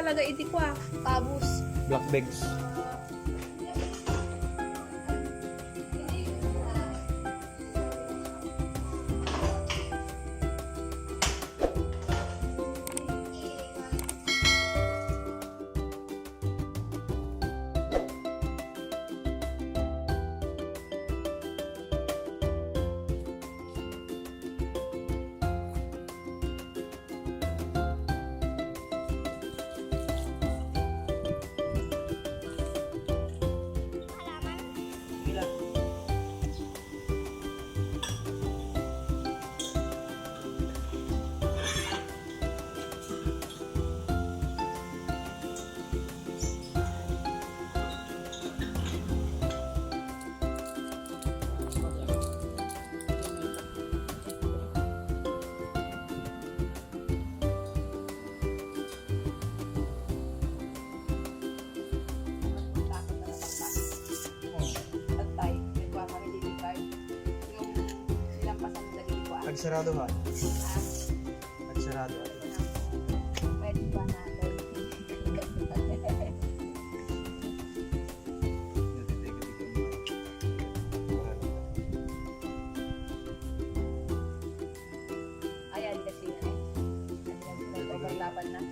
talaga iti ko kabus. Black bags. Nagsarado ha? Nagsarado ha? Pwede ba natin? Ayan kasi overlapan na.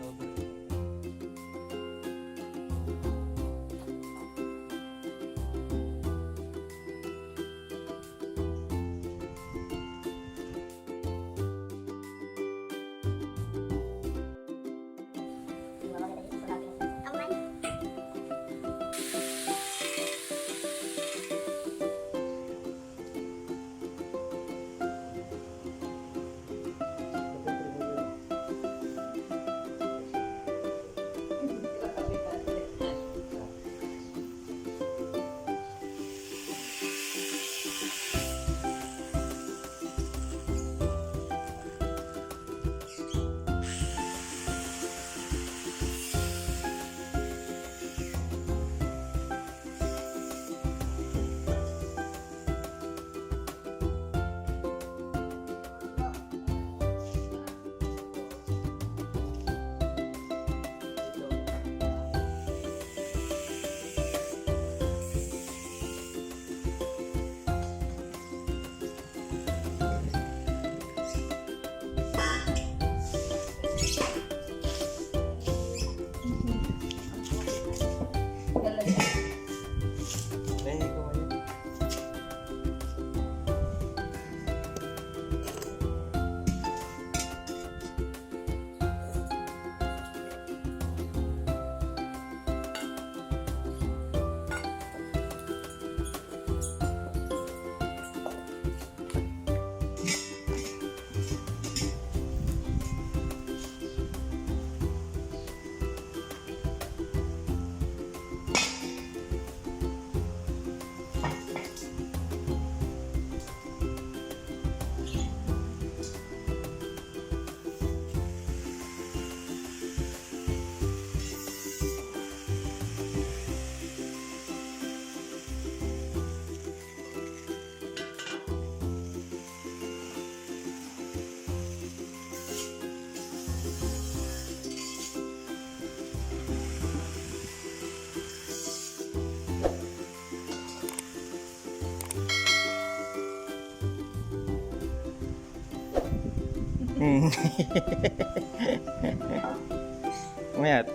Mayat.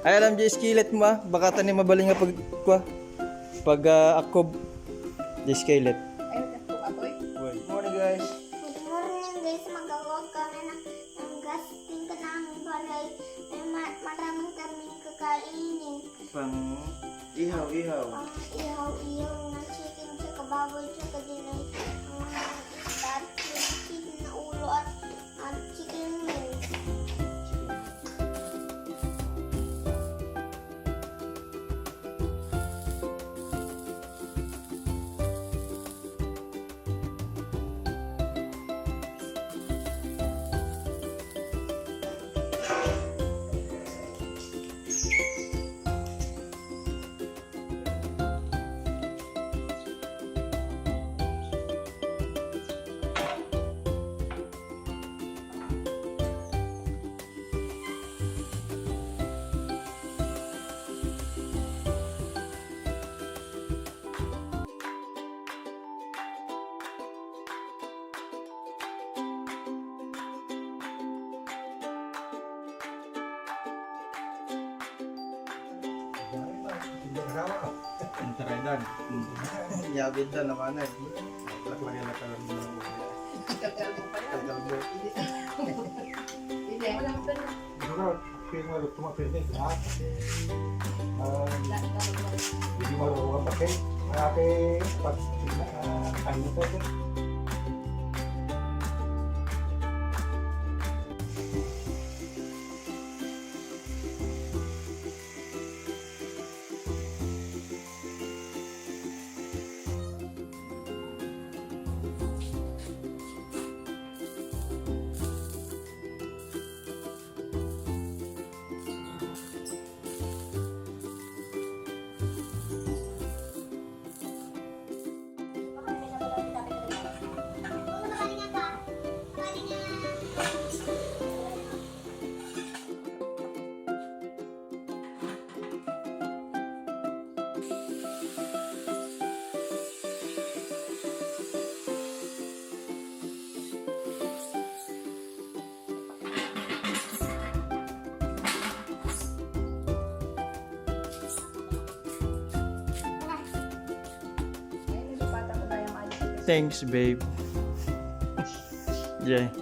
Ay alam di skillet mo ah. Baka tani mabaling nga pag akob di skillet. Ay, nagkakong aboy. Good morning guys. Good morning guys, magawag kami ng gasting ka namin balay. Maraming kaming kakainin. Pang ihaw. Ihaw na chicken sa kababoy sa kadinay. Isda, chicken na ulo at chicken wings. Hindi kasama ko. Ang taredan. Yabid na naman eh. Laki-laki na kalam mo. Tagal mo pa yan. Tagal mo. Hindi, wala mo pa na. Siguro, pwede mo tumapirnik ha? Lahat ka mo. Hindi mo rin pakai. Ate, pag ano to ito? Ay, nalipatan ko na yung adcel. Thanks, babe. Yeah.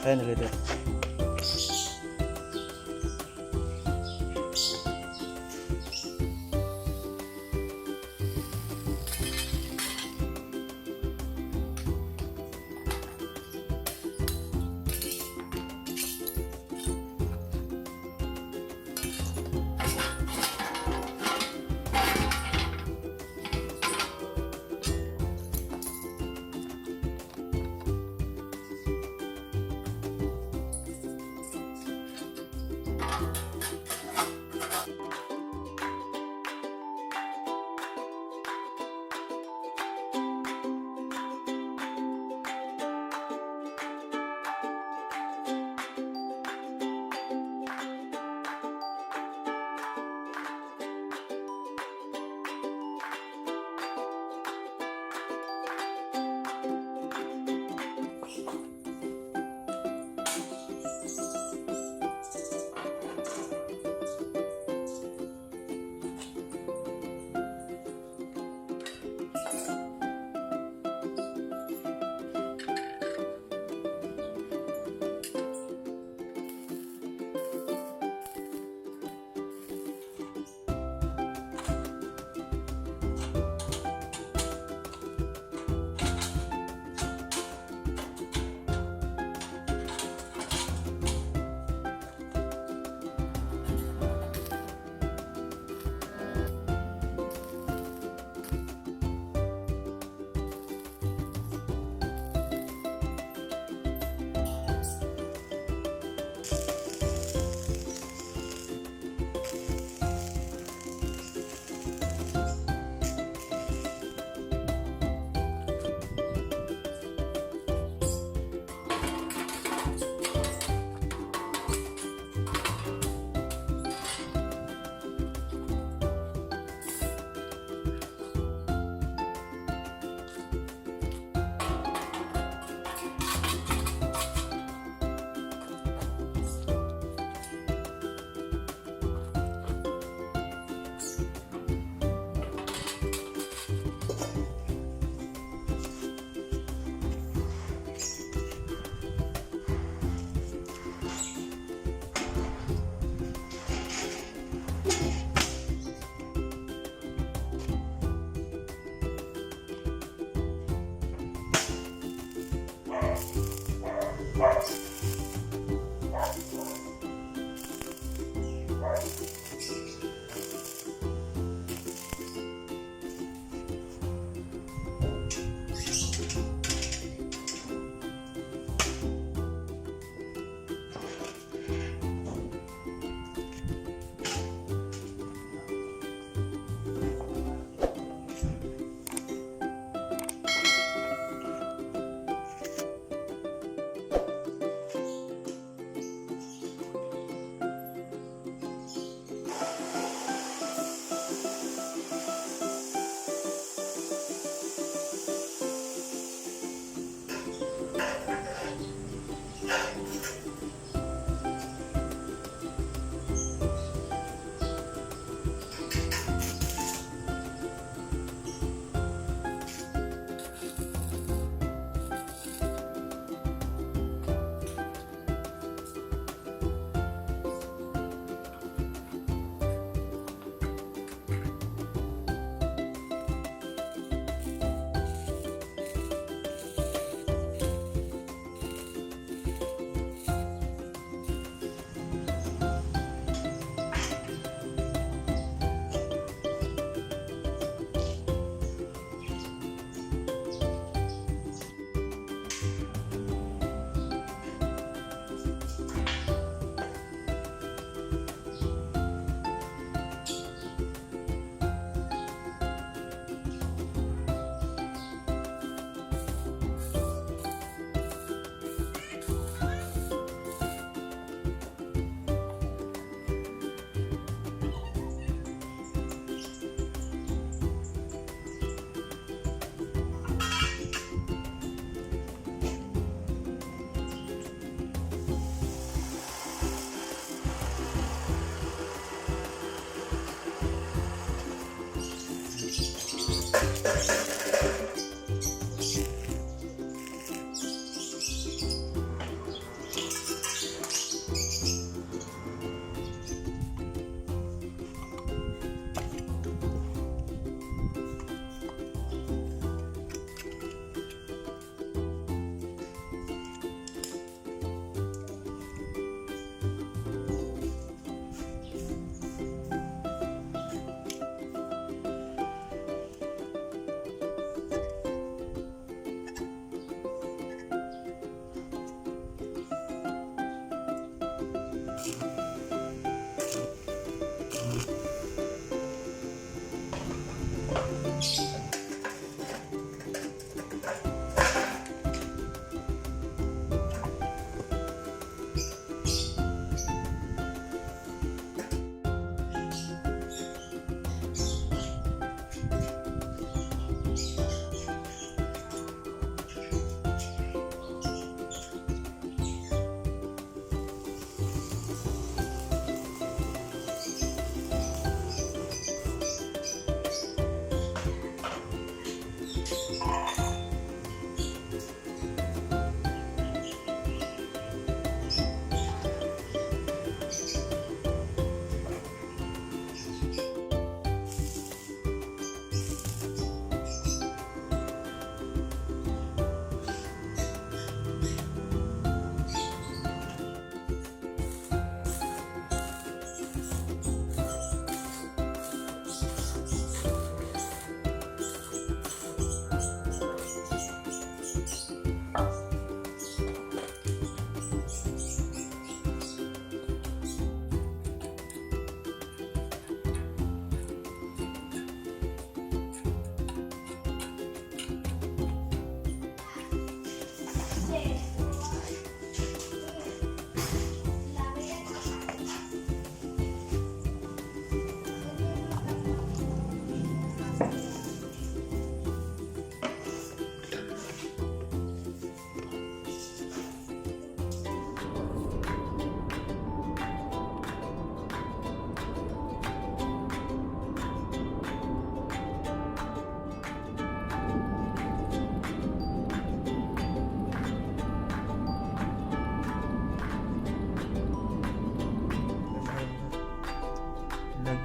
Ayan ulit.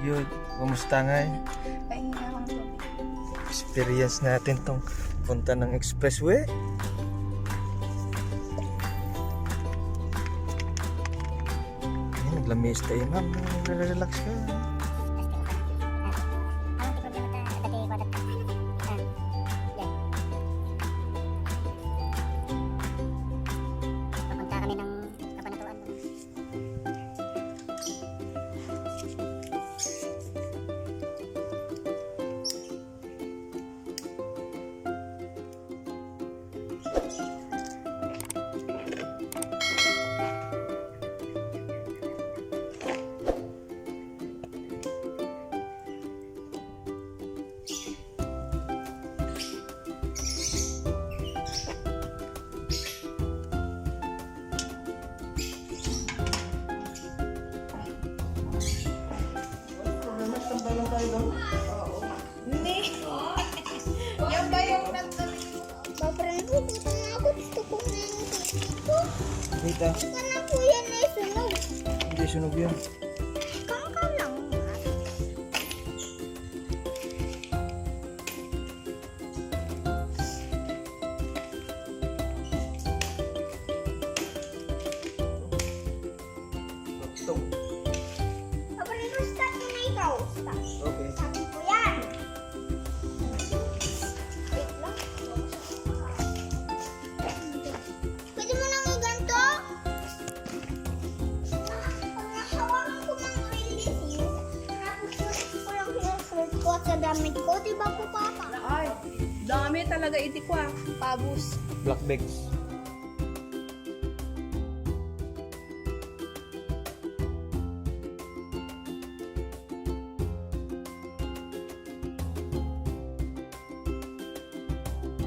Yun, kumusta nga eh? Pahingi na akong tubig. Experience natin tong punta ng expressway. Ayan, naglamis tayo ma'am. Relax ka. Papunta kami ng kapanatuan. Hindi. Yan ba yung Babaran po, punta na ako. Gusto ko na yung dito. Wait ah, Sana po yan ay sunog. hindi sunog yun. Kangkang lang. Stop. Babaran mo, stop mo na ikaw. Stop. Okay. Sabi ko yan. Wait lang. Pwede mo nang iganto? Pag nahawakan ko ng release yun, tapos ko lang pinasort ko sa damit ko, di ba po papa? Ay, dami talaga itikwa. Pabus. Black bags.